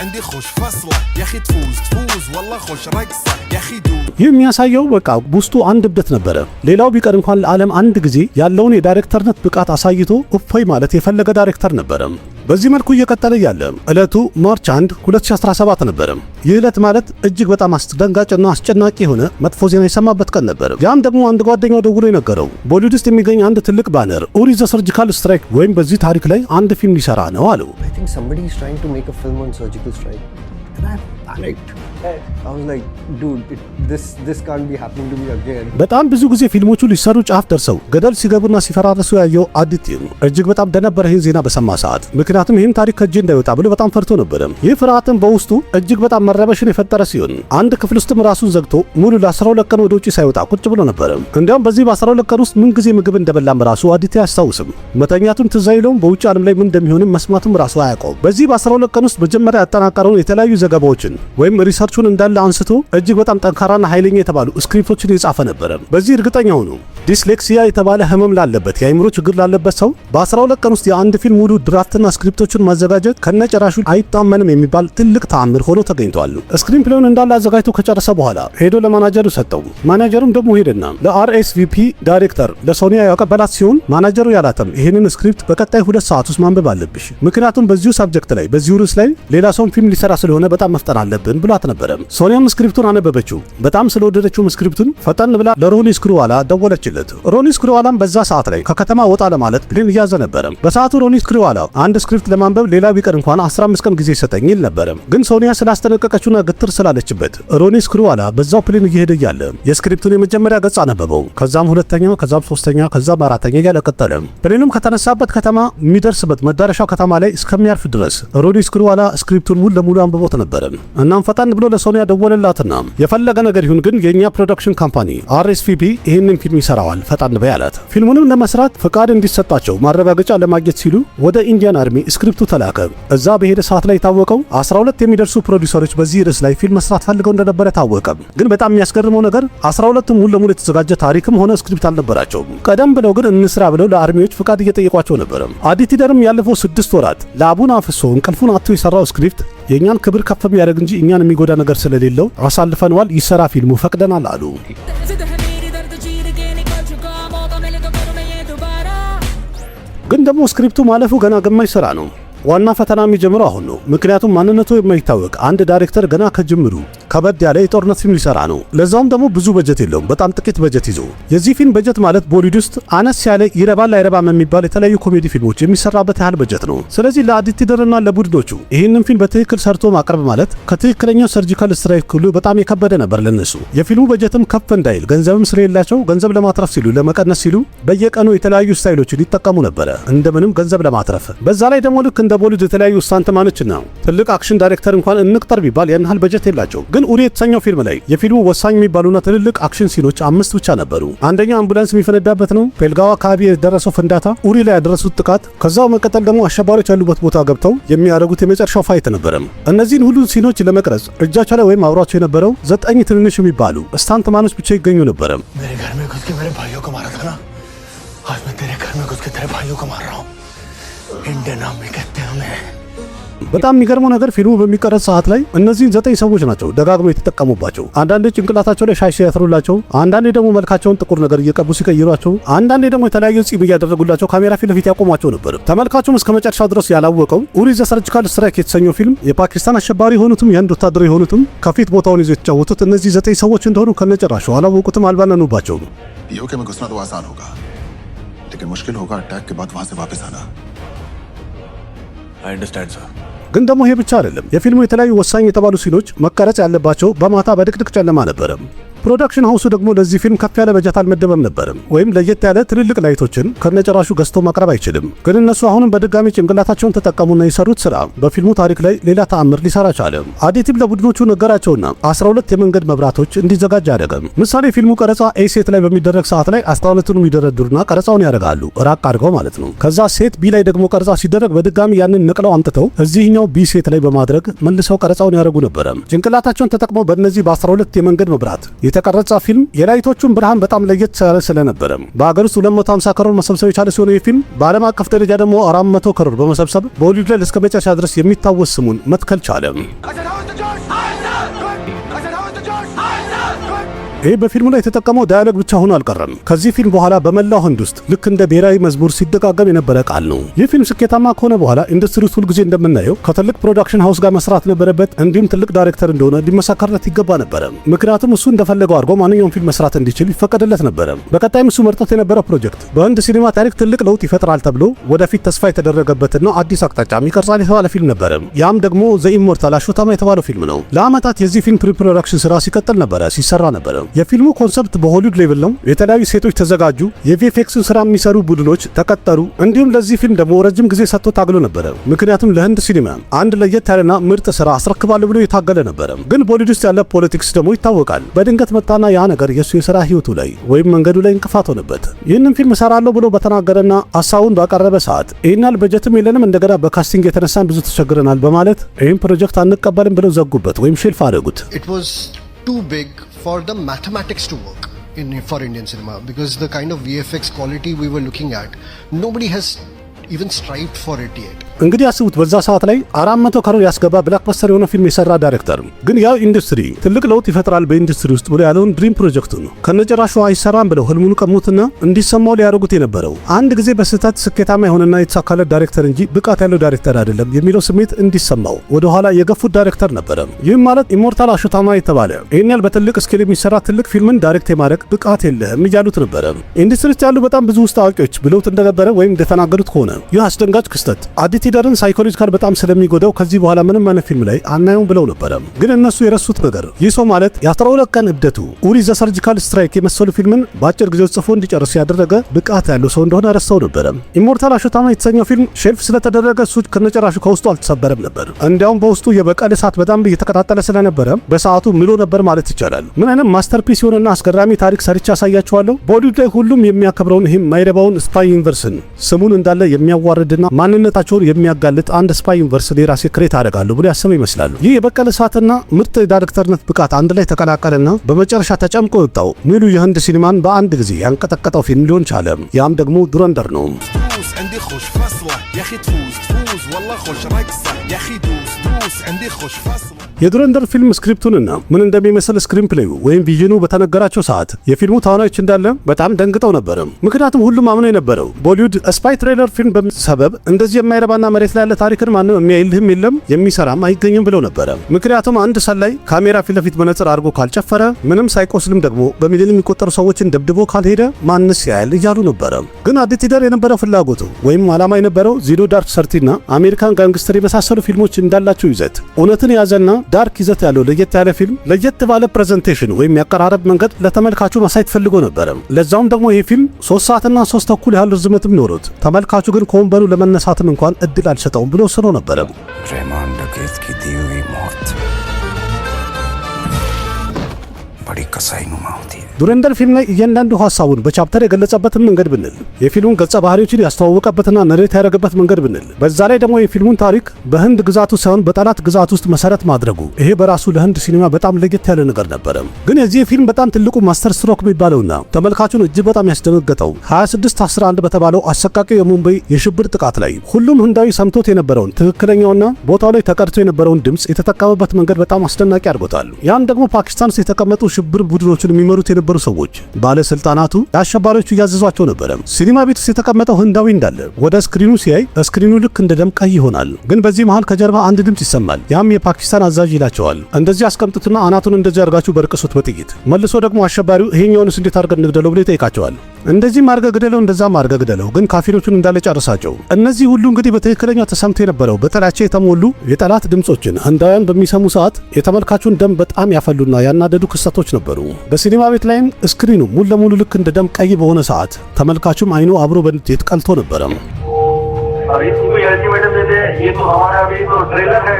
عندي خوش فصله يا اخي تفوز والله خوش رقصه يا اخي دوب የሚያሳየው በቃ ውስጡ አንድ እብደት ነበረ። ሌላው ቢቀር እንኳን ለዓለም አንድ ጊዜ ያለውን የዳይሬክተርነት ብቃት አሳይቶ እፎይ ማለት የፈለገ ዳይሬክተር ነበረ። በዚህ መልኩ እየቀጠለ ያለ ዕለቱ ማርች 1 2017 ነበረ። ይህ ዕለት ማለት እጅግ በጣም አስደንጋጭና አስጨናቂ የሆነ መጥፎ ዜና የሰማበት ቀን ነበር። ያም ደግሞ አንድ ጓደኛው ደውሎ የነገረው ቦሊውድ ውስጥ የሚገኝ አንድ ትልቅ ባነር ኡሪ ዘ ሰርጂካል ስትራይክ ወይም በዚህ ታሪክ ላይ አንድ ፊልም ሊሰራ ነው አለው። I think somebody is trying to make a film on surgical strike. And I panicked. I was like, dude, this can't be happening to me again. በጣም ብዙ ጊዜ ፊልሞቹ ሊሰሩ ጫፍ ደርሰው ገደል ሲገቡና ሲፈራረሱ ያየው አዲቲም እጅግ በጣም ደነበረ ይህን ዜና በሰማ ሰዓት። ምክንያቱም ይህን ታሪክ ከእጄ እንዳይወጣ ብሎ በጣም ፈርቶ ነበረ። ይህ ፍርሃትም በውስጡ እጅግ በጣም መረበሽን የፈጠረ ሲሆን አንድ ክፍል ውስጥም ራሱን ዘግቶ ሙሉ ለ12 ቀን ወደ ውጪ ሳይወጣ ቁጭ ብሎ ነበረ። እንዲያውም በዚህ በ12 ቀን ውስጥ ምን ጊዜ ምግብ እንደበላም ራሱ አዲቲ አያስታውስም። መተኛቱም ትዝ አይለውም። በውጭ ዓለም ላይ ምን እንደሚሆንም መስማቱም ራሱ አያውቀውም። በዚህ በ12 ቀን ውስጥ መጀመሪያ ያጠናቀረውን የተለያዩ ዘገባዎችን ወይም ሪሰርቹን እንዳለ አንስቶ እጅግ በጣም ጠንካራና ኃይለኛ የተባሉ ስክሪፕቶችን የጻፈ ነበረ። በዚህ እርግጠኛ ሆኖ ዲስሌክሲያ የተባለ ህመም ላለበት የአይምሮ ችግር ላለበት ሰው በ12 ቀን ውስጥ የአንድ ፊልም ሙሉ ድራፍትና ስክሪፕቶችን ማዘጋጀት ከነጨራሹ አይታመንም የሚባል ትልቅ ተአምር ሆኖ ተገኝቷል። ስክሪን ፕሌውን እንዳለ አዘጋጅቶ ከጨረሰ በኋላ ሄዶ ለማናጀሩ ሰጠው። ማናጀሩም ደግሞ ሄደና ለአርኤስቪፒ ዳይሬክተር ለሶኒያ ያቀበላት ሲሆን ማናጀሩ ያላተም ይህንን ስክሪፕት በቀጣይ 2 ሰዓት ውስጥ ማንበብ አለብሽ፣ ምክንያቱም በዚሁ ሳብጀክት ላይ በዚሁ ርዕስ ላይ ሌላ ሰው ፊልም ሊሰራ ስለሆነ በጣም መፍጠን አለብን ብሏት ነበረ። ሶኒያም ስክሪፕቱን አነበበችው። በጣም ስለወደደችው ስክሪፕቱን ፈጠን ብላ ለሮኒ ስክሩዋላ ደወለችለት። ሮኒ ስክሩዋላም በዛ ሰዓት ላይ ከከተማ ወጣ ለማለት ፕሌን እያዘ ነበረ። በሰዓቱ ሮኒ ስክሩዋላ አንድ ስክሪፕት ለማንበብ ሌላ ቢቀር እንኳን 15 ቀን ጊዜ ሰጠኝ ይል ነበረ። ግን ሶኒያ ስላስጠነቀቀችውና ግትር ስላለችበት ሮኒ ስክሩዋላ በዛው ፕሌን እየሄደ እያለ የስክሪፕቱን የመጀመሪያ ገጽ አነበበው። ከዛም ሁለተኛ፣ ከዛም ሶስተኛ፣ ከዛም አራተኛ እያለ ቀጠለ። ፕሌኑም ከተነሳበት ከተማ የሚደርስበት መዳረሻው ከተማ ላይ እስከሚያርፍ ድረስ ሮኒ ስክሩዋላ ስክሪፕቱን ሙሉ ለሙሉ አንብቦት ነበረ። እናም ፈጠን ብሎ ለሶኒያ ደወለላትና የፈለገ ነገር ይሁን ግን የኛ ፕሮዳክሽን ካምፓኒ አርኤስቪፒ ይህንን ፊልም ይሰራዋል ፈጣን በይ አላት። ፊልሙንም ለመስራት ፈቃድ እንዲሰጣቸው ማረጋገጫ ለማግኘት ሲሉ ወደ ኢንዲያን አርሚ ስክሪፕቱ ተላከ። እዛ በሄደ ሰዓት ላይ የታወቀው 12 የሚደርሱ ፕሮዲውሰሮች በዚህ ርዕስ ላይ ፊልም መስራት ፈልገው እንደነበረ ታወቀ። ግን በጣም የሚያስገርመው ነገር 12ቱም ሙሉ ለሙሉ የተዘጋጀ ታሪክም ሆነ ስክሪፕት አልነበራቸውም። ቀደም ብለው ግን እንስራ ብለው ለአርሚዎች ፈቃድ እየጠየቋቸው ነበር። አዲቲደርም ያለፈው 6 ወራት ላቡን አፍሶ እንቅልፉን አጥቶ የሰራው ስክሪፕት የኛን ክብር ከፍ የሚያደርግ እንጂ እኛን የሚጎዳ ነገር ስለሌለው አሳልፈንዋል፣ ይሰራ ፊልሙ ፈቅደናል አሉ። ግን ደግሞ ስክሪፕቱ ማለፉ ገና ግማሽ ስራ ነው። ዋና ፈተና የሚጀምረው አሁን ነው። ምክንያቱም ማንነቱ የማይታወቅ አንድ ዳይሬክተር ገና ከጅምሩ ከበድ ያለ የጦርነት ፊልም ሊሰራ ነው። ለዛውም ደግሞ ብዙ በጀት የለውም፣ በጣም ጥቂት በጀት ይዞ። የዚህ ፊልም በጀት ማለት ቦሊውድ ውስጥ አነስ ያለ ይረባል አይረባም የሚባል የተለያዩ ኮሜዲ ፊልሞች የሚሰራበት ያህል በጀት ነው። ስለዚህ ለአዲቲደርና ለቡድኖቹ ይህንን ፊልም በትክክል ሰርቶ ማቅረብ ማለት ከትክክለኛው ሰርጂካል ስትራይክ ሁሉ በጣም የከበደ ነበር ለነሱ። የፊልሙ በጀትም ከፍ እንዳይል ገንዘብም ስለሌላቸው ገንዘብ ለማትረፍ ሲሉ ለመቀነስ ሲሉ በየቀኑ የተለያዩ ስታይሎችን ይጠቀሙ ነበረ እንደምንም ገንዘብ ለማትረፍ። በዛ ላይ ደግሞ ልክ እንደ ቦሊውድ የተለያዩ ስታንትማኖችና ትልቅ አክሽን ዳይሬክተር እንኳን እንቅጠር ቢባል ያን ያህል በጀት የላቸው። ግን ኡሪ የተሰኘው ፊልም ላይ የፊልሙ ወሳኝ የሚባሉና ትልልቅ አክሽን ሲኖች 5 ብቻ ነበሩ። አንደኛው አምቡላንስ የሚፈነዳበት ነው። ፔልጋዋ አካባቢ የደረሰው ፍንዳታ፣ ኡሪ ላይ ያደረሱት ጥቃት፣ ከዛው መቀጠል ደግሞ አሸባሪዎች ያሉበት ቦታ ገብተው የሚያደርጉት የመጨረሻው ፋይት ነበረ። እነዚህን ሁሉ ሲኖች ለመቅረጽ እጃቸው ላይ ወይም አብሯቸው የነበረው 9 ትንንሽ የሚባሉ ስታንትማኖች ብቻ ይገኙ ነበረ። በጣም የሚገርመው ነገር ፊልሙ በሚቀረጽ ሰዓት ላይ እነዚህን 9 ሰዎች ናቸው ደጋግመው የተጠቀሙባቸው። አንዳንዴ ጭንቅላታቸው ላይ ሻሽ ሲያስሩላቸው፣ አንዳንዴ ደግሞ መልካቸውን ጥቁር ነገር እየቀቡ ሲቀይሯቸው፣ አንዳንዴ ደግሞ የተለያዩ ጺም እያደረጉላቸው ካሜራ ፊት ለፊት ያቆሟቸው ነበር። ተመልካቹም እስከ መጨረሻው ድረስ ያላወቀው ኡሪ ዘ ሰርጂካል ስትራይክ የተሰኘው ፊልም የፓኪስታን አሸባሪ የሆኑትም የህንድ ወታደር የሆኑትም ከፊት ቦታውን ይዘው የተጫወቱት እነዚህ 9 ሰዎች እንደሆኑ ከነጨራሹ አላወቁትም፣ አልባነኑባቸውም። यूके में घुसना तो आसान होगा, लेकिन मुश्किल होगा अटैक के बाद वहां से वापस आना। I understand, sir. ግን ደግሞ ይሄ ብቻ አይደለም። የፊልሙ የተለያዩ ወሳኝ የተባሉ ሲኖች መቀረጽ ያለባቸው በማታ በድቅድቅ ጨለማ ነበረ። ፕሮዳክሽን ሃውሱ ደግሞ ለዚህ ፊልም ከፍ ያለ በጀት አልመደበም ነበርም፣ ወይም ለየት ያለ ትልልቅ ላይቶችን ከነጨራሹ ገዝቶ ማቅረብ አይችልም። ግን እነሱ አሁንም በድጋሚ ጭንቅላታቸውን ተጠቀሙና የሰሩት ስራ በፊልሙ ታሪክ ላይ ሌላ ተአምር ሊሰራ ቻለ። አዲቲቭ ለቡድኖቹ ነገራቸውና 12 የመንገድ መብራቶች እንዲዘጋጅ አደረገ። ምሳሌ ፊልሙ ቀረጻ ኤ ሴት ላይ በሚደረግ ሰዓት ላይ 12ቱን ይደረድሩና ቀረጻውን ያደርጋሉ፣ ራቅ አድርገው ማለት ነው። ከዛ ሴት ቢ ላይ ደግሞ ቀረጻ ሲደረግ በድጋሚ ያንን ነቅለው አምጥተው እዚህኛው ቢ ሴት ላይ በማድረግ መልሰው ቀረጻውን ያደርጉ ነበረ። ጭንቅላታቸውን ተጠቅመው በእነዚህ በ12 የመንገድ መብራት የተቀረጸ ፊልም የላይቶቹን ብርሃን በጣም ለየት ያለ ስለነበረ በአገር ውስጥ 250 ከሮር መሰብሰብ የቻለ ሲሆን ይህ ፊልም በዓለም አቀፍ ደረጃ ደግሞ 400 ከሮር በመሰብሰብ በሆሊውድ ላይ እስከ መጨረሻ ድረስ የሚታወስ ስሙን መትከል ቻለ። ይህ በፊልሙ ላይ የተጠቀመው ዳያሎግ ብቻ ሆኖ አልቀረም። ከዚህ ፊልም በኋላ በመላው ህንድ ውስጥ ልክ እንደ ብሔራዊ መዝሙር ሲደጋገም የነበረ ቃል ነው። ይህ ፊልም ስኬታማ ከሆነ በኋላ ኢንዱስትሪ ውስጥ ሁልጊዜ እንደምናየው ከትልቅ ፕሮዳክሽን ሃውስ ጋር መስራት ነበረበት። እንዲሁም ትልቅ ዳይሬክተር እንደሆነ ሊመሰከርለት ይገባ ነበረ። ምክንያቱም እሱ እንደፈለገው አድርጎ ማንኛውም ፊልም መስራት እንዲችል ይፈቀድለት ነበረ። በቀጣይም እሱ መርጦት የነበረው ፕሮጀክት በህንድ ሲኒማ ታሪክ ትልቅ ለውጥ ይፈጥራል ተብሎ ወደፊት ተስፋ የተደረገበትና አዲስ አቅጣጫም ይቀርጻል የተባለ ፊልም ነበረ። ያም ደግሞ ዘ ኢሞርታል አሾታማ የተባለው ፊልም ነው። ለአመታት የዚህ ፊልም ፕሪፕሮዳክሽን ስራ ሲቀጥል ነበረ፣ ሲሰራ ነበረ። የፊልሙ ኮንሰፕት በሆሊውድ ሌቭል ነው። የተለያዩ ሴቶች ተዘጋጁ፣ የቪኤፍኤክስን ስራ የሚሰሩ ቡድኖች ተቀጠሩ። እንዲሁም ለዚህ ፊልም ደግሞ ረጅም ጊዜ ሰጥቶ ታግሎ ነበረ። ምክንያቱም ለህንድ ሲኒማ አንድ ለየት ያለና ምርጥ ስራ አስረክባለሁ ብሎ የታገለ ነበረ። ግን ቦሊውድ ውስጥ ያለ ፖለቲክስ ደግሞ ይታወቃል። በድንገት መጣና ያ ነገር የሱ የሥራ ህይወቱ ላይ ወይም መንገዱ ላይ እንቅፋት ሆነበት። ይህንን ፊልም እሰራለሁ ብሎ በተናገረና ሐሳቡን ባቀረበ ሰዓት ይህናል በጀትም የለንም፣ እንደገና በካስቲንግ የተነሳን ብዙ ተቸግረናል በማለት ይህን ፕሮጀክት አንቀበልም ብለው ዘጉበት ወይም ሼልፍ አደረጉት። It was too big for the mathematics to work for Indian cinema, because the kind of VFX quality we were looking at, nobody has even strived for it yet. እንግዲህ አስቡት በዛ ሰዓት ላይ 400 ከሮር ያስገባ ብላክበስተር የሆነ ፊልም የሰራ ዳይሬክተር ግን ያው ኢንዱስትሪ ትልቅ ለውጥ ይፈጥራል በኢንዱስትሪ ውስጥ ብሎ ያለውን ድሪም ፕሮጀክቱን ከነጨራሹ አይሰራም ብለው ህልሙን ቀሙትና እንዲሰማው ሊያደርጉት የነበረው አንድ ጊዜ በስህተት ስኬታማ የሆነና የተሳካለት ዳይሬክተር እንጂ ብቃት ያለው ዳይሬክተር አይደለም የሚለው ስሜት እንዲሰማው ወደ ኋላ የገፉት ዳይሬክተር ነበረ። ይህም ማለት ኢሞርታል አሾታማ የተባለ ይህን ያህል በትልቅ ስኬል የሚሰራ ትልቅ ፊልምን ዳይሬክት የማድረግ ብቃት የለህም እያሉት ነበረ። ኢንዱስትሪ ውስጥ ያሉ በጣም ብዙ ውስጥ አዋቂዎች ብለውት እንደነበረ ወይም እንደተናገሩት ከሆነ ይህ አስደንጋጭ ክስተት አዲቲደርን ሳይኮሎጂካል በጣም ስለሚጎዳው ከዚህ በኋላ ምንም አይነት ፊልም ላይ አናየውም ብለው ነበረ። ግን እነሱ የረሱት ነገር ይህ ሰው ማለት የ12 ቀን እብደቱ ኡሪ ዘ ሰርጂካል ስትራይክ የመሰሉ ፊልምን በአጭር ጊዜ ጽፎ እንዲጨርስ ያደረገ ብቃት ያለው ሰው እንደሆነ ረስተው ነበረ። ኢሞርታል አሾታማ የተሰኘው ፊልም ሼልፍ ስለተደረገ እሱ ከነጨራሹ ከውስጡ አልተሰበረም ነበር። እንዲያውም በውስጡ የበቀል እሳት በጣም እየተቀጣጠለ ስለነበረ በሰዓቱ ምሎ ነበር ማለት ይቻላል። ምን አይነት ማስተርፒስ የሆነና አስገራሚ ታሪክ ሰርቻ ያሳያችኋለሁ። ቦሊውድ ላይ ሁሉም የሚያከብረውን ይህም ማይረባውን ስፓይ ዩኒቨርስን ስሙን እንዳለ የሚያዋርድና ማንነታቸውን የሚያጋልጥ አንድ ስፓይ ዩኒቨርሲቲ የራሴ ክሬት አደርጋለሁ ብሎ ያሰበ ይመስላል። ይህ የበቀል እሳትና ምርጥ ዳይሬክተርነት ብቃት አንድ ላይ ተቀላቀለና በመጨረሻ ተጨምቆ ወጣው ሙሉ የህንድ ሲኒማን በአንድ ጊዜ ያንቀጠቀጠው ፊልም ሊሆን ቻለ። ያም ደግሞ ዱረንደር ነው። عندي خوش فصلة يا اخي تفوز والله خوش رقصة يا اخي دوس عندي خوش فصلة የዱረንደር ፊልም ስክሪፕቱንና ምን እንደሚመስል ስክሪን ፕሌዩ ወይም ቪዥኑ በተነገራቸው ሰዓት የፊልሙ ተዋናዮች እንዳለ በጣም ደንግጠው ነበር። ምክንያቱም ሁሉም አምነው የነበረው ቦሊውድ ስፓይ ትሬለር ፊልም በሰበብ እንደዚህ የማይረባና መሬት ላይ ያለ ታሪክን ማንም የሚያይልህም የለም የሚሰራም አይገኝም ብለው ነበር። ምክንያቱም አንድ ሰላይ ካሜራ ፊት ለፊት መነጽር አድርጎ ካልጨፈረ ምንም ሳይቆስልም ደግሞ በሚሊዮን የሚቆጠሩ ሰዎችን ደብድቦ ካልሄደ ማንስ ያያል እያሉ ነበር። ግን አዲቲደር የነበረው ፍላጎቱ ወይም ዓላማ የነበረው ዚሮ ዳርክ ሰርቲና አሜሪካን ጋንግስተር የመሳሰሉ ፊልሞች እንዳላቸው ይዘት እውነትን ያዘና ዳርክ ይዘት ያለው ለየት ያለ ፊልም ለየት ባለ ፕሬዘንቴሽን ወይም ያቀራረብ መንገድ ለተመልካቹ ማሳየት ፈልጎ ነበር። ለዛውም ደግሞ ይህ ፊልም 3 ሰዓትና 3 ተኩል ያህል ርዝመትም ኖሮት ተመልካቹ ግን ከወንበሩ ለመነሳትም እንኳን እድል አልሰጠውም ብሎ ስኖ ነበር። रहमान डकैत की दी हुई मौत बड़ी कसाईनुमा होती है। ዱረንደር ፊልም ላይ እያንዳንዱ ሐሳቡን በቻፕተር የገለጸበትን መንገድ ብንል የፊልሙን ገጸ ባህሪዎችን ያስተዋወቀበትና ነሬት ያደረገበት መንገድ ብንል በዛ ላይ ደግሞ የፊልሙን ታሪክ በህንድ ግዛቱ ሳይሆን በጠላት ግዛት ውስጥ መሰረት ማድረጉ ይሄ በራሱ ለህንድ ሲኒማ በጣም ለየት ያለ ነገር ነበር። ግን የዚህ ፊልም በጣም ትልቁ ማስተር ስትሮክ የሚባለውና ተመልካቹን እጅግ በጣም ያስደነገጠው 2611 በተባለው አሰቃቂ የሙምባይ የሽብር ጥቃት ላይ ሁሉም ህንዳዊ ሰምቶት የነበረውን ትክክለኛውና ቦታው ላይ ተቀድቶ የነበረውን ድምጽ የተጠቀመበት መንገድ በጣም አስደናቂ አድርጎታል። ያን ደግሞ ፓኪስታን ውስጥ የተቀመጡ ሽብር ቡድኖችን የሚመሩት የነበሩ ሰዎች ባለስልጣናቱ አሸባሪዎቹ ያዘዟቸው ነበር። ሲኒማ ቤት ውስጥ የተቀመጠው ህንዳዊ እንዳለ ወደ ስክሪኑ ሲያይ ስክሪኑ ልክ እንደ ደም ቀይ ይሆናል። ግን በዚህ መሃል ከጀርባ አንድ ድምጽ ይሰማል። ያም የፓኪስታን አዛዥ ይላቸዋል፣ እንደዚህ አስቀምጡትና አናቱን እንደዚህ አድርጋችሁ በርቅሱት በጥይት። መልሶ ደግሞ አሸባሪው ይሄኛውንስ እንዴት አድርገን እንግደለው ብሎ ይጠይቃቸዋል። እንደዚህ ማርገ ግደለው፣ እንደዛ ማርገ ግደለው፣ ግን ካፊሮቹን እንዳለ ጨርሳቸው። እነዚህ ሁሉ እንግዲህ በትክክለኛ ተሰምቶ የነበረው በጥላቻ የተሞሉ የጠላት ድምጾችን ህንዳውያን በሚሰሙ ሰዓት የተመልካቹን ደም በጣም ያፈሉና ያናደዱ ክስተቶች ነበሩ። በሲኒማ ቤት ላይም ስክሪኑ ሙሉ ለሙሉ ልክ እንደ ደም ቀይ በሆነ ሰዓት ተመልካቹም አይኑ አብሮ በንዴት ቀልቶ ነበረ። अभी तुमको एल्टीमेटम दे दे, ये तो हमारा अभी तो ट्रेलर है,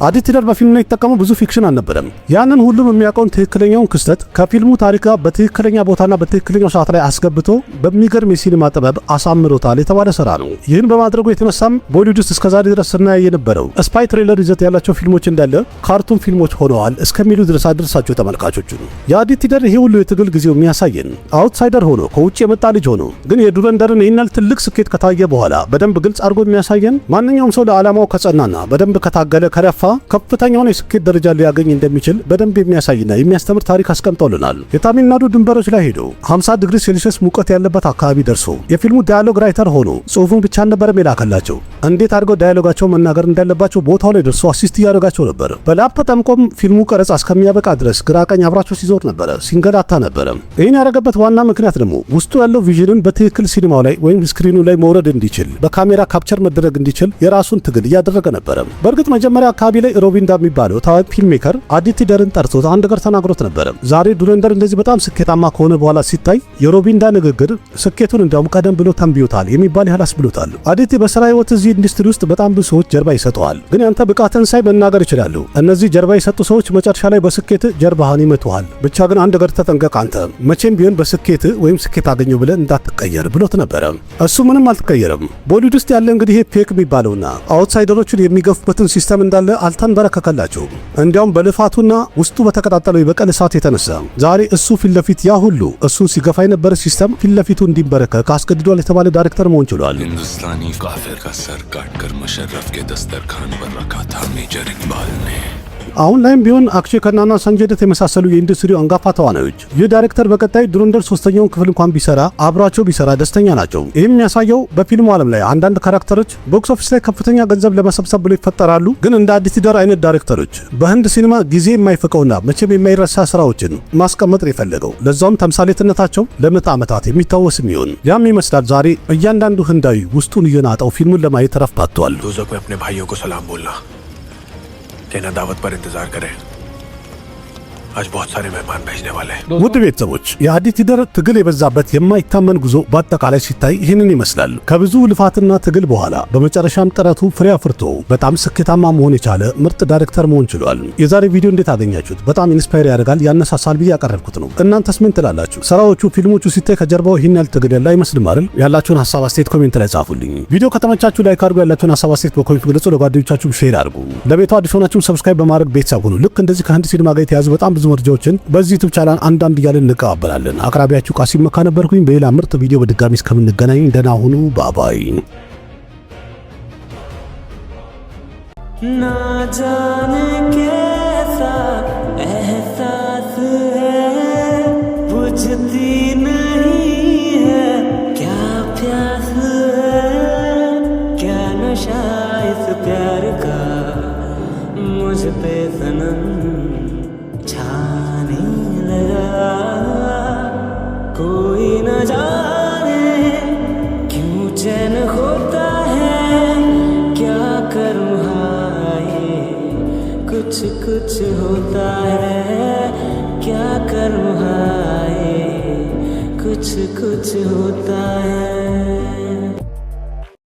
አዲቲደር በፊልሙ ላይ የተጠቀመው ብዙ ፊክሽን አልነበረም። ያንን ሁሉም የሚያውቀውን ትክክለኛውን ክስተት ከፊልሙ ታሪክ ጋር በትክክለኛ ቦታና በትክክለኛው ሰዓት ላይ አስገብቶ በሚገርም የሲኒማ ጥበብ አሳምሮታል የተባለ ስራ ነው። ይህን በማድረጉ የተነሳም ቦሊውድ ውስጥ እስከዛሬ ድረስ ስናይ የነበረው ስፓይ ትሬለር ይዘት ያላቸው ፊልሞች እንዳለ ካርቱን ፊልሞች ሆነዋል እስከሚሉ ድረስ አድርሳቸው ተመልካቾቹን። የአዲቲደር ይሄ ሁሉ የትግል ጊዜው የሚያሳየን አውትሳይደር ሆኖ ከውጭ የመጣ ልጅ ሆኖ ግን የዱረንደርን ይህናል ትልቅ ስኬት ከታየ በኋላ በደንብ ግልጽ አድርጎ የሚያሳየን ማንኛውም ሰው ለዓላማው ከጸናና በደንብ ከታገለ ከለፋ ከፍተኛውን የስኬት ደረጃ ሊያገኝ እንደሚችል በደንብ የሚያሳይና የሚያስተምር ታሪክ አስቀምጠውልናል። የታሚልናዱ ድንበሮች ላይ ሄዶ 50 ዲግሪ ሴልሺየስ ሙቀት ያለበት አካባቢ ደርሶ የፊልሙ ዳያሎግ ራይተር ሆኖ ጽሁፉን ብቻ አልነበረም የላከላቸው። እንዴት አድርገው ዳያሎጋቸው መናገር እንዳለባቸው ቦታው ላይ ደርሶ አሲስት እያደረጋቸው ነበር። በላፕ ጠምቆም ፊልሙ ቀረጻ እስከሚያበቃ ድረስ ግራቀኝ አብራቸው ሲዞር ነበረ፣ ሲንገላታ ነበረ። ይህን ያደረገበት ዋና ምክንያት ደግሞ ውስጡ ያለው ቪዥንን በትክክል ሲኒማው ላይ ወይም ስክሪኑ ላይ መውረድ እንዲችል በካሜራ ካፕቸር መደረግ እንዲችል የራሱን ትግል እያደረገ ነበረ። በእርግጥ መጀመሪያ አካባቢ ላይ ሮቢንዳ የሚባለው ታዋቂ ፊልም ሜከር አዲቲደርን ጠርቶት አንድ ነገር ተናግሮት ነበረ። ዛሬ ዱረንደር እንደዚህ በጣም ስኬታማ ከሆነ በኋላ ሲታይ የሮቢንዳ ንግግር ስኬቱን እንዲያውም ቀደም ብሎ ተንብዮታል የሚባል ያህል አስብሎታል። አዲቲ በስራ ህይወት እዚህ ኢንዱስትሪ ውስጥ በጣም ብዙ ሰዎች ጀርባ ይሰጠዋል፣ ግን ያንተ ብቃትን ሳይ መናገር ይችላሉ። እነዚህ ጀርባ የሰጡ ሰዎች መጨረሻ ላይ በስኬት ጀርባህን ይመቱሃል። ብቻ ግን አንድ ነገር ተጠንቀቅ፣ አንተ መቼም ቢሆን በስኬት ወይም ስኬት አገኘው ብለን እንዳትቀየር ብሎት ነበረ። እሱ ምንም አልተቀየረም። ቦሊውድ ውስጥ ያለ እንግዲህ ይሄ ፌክ የሚባለውና አውትሳይደሮችን የሚገፉበትን ሲስተም እንዳለ አልተንበረከከላቸውም። እንዲያውም በልፋቱና ውስጡ በተቀጣጠለው የበቀል እሳት የተነሳ ዛሬ እሱ ፊት ለፊት ያ ሁሉ እሱን ሲገፋ የነበረ ሲስተም ፊት ለፊቱ እንዲንበረከክ አስገድዷል የተባለ ዳይሬክተር መሆን ችሏል። हिंदुस्तानी काफिर का सर काटकर मुशर्रफ के दस्तरखान पर रखा था मेजर इकबाल ने। አሁን ላይም ቢሆን አክሼ ከናና ሰንጀይ ደት የመሳሰሉ የኢንዱስትሪው አንጋፋ ተዋናዮች ይህ ዳይሬክተር በቀጣይ ዱረንደር ሶስተኛውን ክፍል እንኳን ቢሰራ አብራቸው ቢሰራ ደስተኛ ናቸው። ይህም የሚያሳየው በፊልሙ ዓለም ላይ አንዳንድ ካራክተሮች ቦክስ ኦፊስ ላይ ከፍተኛ ገንዘብ ለመሰብሰብ ብሎ ይፈጠራሉ። ግን እንደ አዲቲደር አይነት ዳይሬክተሮች በህንድ ሲኒማ ጊዜ የማይፈቀውና መቼም የማይረሳ ስራዎችን ማስቀመጥ የፈለገው ለዛውም ተምሳሌትነታቸው ለምዕተ ዓመታት የሚታወስ የሚሆን ያም ይመስላል ዛሬ እያንዳንዱ ህንዳዊ ውስጡን እየናጠው ፊልሙን ለማየት ረፍቷል። दोस्तों को अपने भाइयों को सलाम बोलना, कहना दावत पर इंतजार करें, आज बहुत सारे मेहमान भेजने वाले हैं। ውድ ቤተሰቦች የአዲቲደር ትግል የበዛበት የማይታመን ጉዞ በአጠቃላይ ሲታይ ይህንን ይመስላል። ከብዙ ልፋትና ትግል በኋላ በመጨረሻም ጥረቱ ፍሬ አፍርቶ በጣም ስኬታማ መሆን የቻለ ምርጥ ዳይሬክተር መሆን ችሏል። የዛሬ ቪዲዮ እንዴት አገኛችሁት? በጣም ኢንስፓየር ያደርጋል፣ ያነሳሳል ብዬ ያቀረብኩት ነው። እናንተስ ምን ትላላችሁ? ስራዎቹ ፊልሞቹ ሲታይ ከጀርባው ይህን ያህል ትግል ያለ አይመስልም አይደል? ያላችሁን ሐሳብ አስተያየት ኮሜንት ላይ ጻፉልኝ። ቪዲዮ ከተመቻችሁ ላይክ አድርጉ፣ ያላችሁን ሐሳብ አስተያየት በኮሜንት ግለጹ፣ ለጓደኞቻችሁ ሼር አድርጉ። ለቤቱ አዲስ ሆናችሁ ሰብስክራይብ በማድረግ ቤተሰብ ሁኑ። ልክ እንደዚህ ከህንድ ሲኒማ ጋር የተያዙ በጣም ብዙ መረጃዎችን በዚህ ዩቲዩብ ቻናል አንዳንድ እያልን እንቀባበላለን። አቅራቢያችሁ ቃሲም መካ ነበርኩኝ። በሌላ ምርጥ ቪዲዮ በድጋሚ እስከምንገናኝ ደህና ሁኑ። ባባይ። ना जाने कैसा एहसास है, बुझती नहीं है क्या प्यास है, क्या नशा इस प्यार का मुझ पे सनम छाने लगा। कोई न जाने क्यों चैन होता है, क्या करूँ हाय कुछ कुछ होता है, क्या करूँ हाय कुछ कुछ होता है।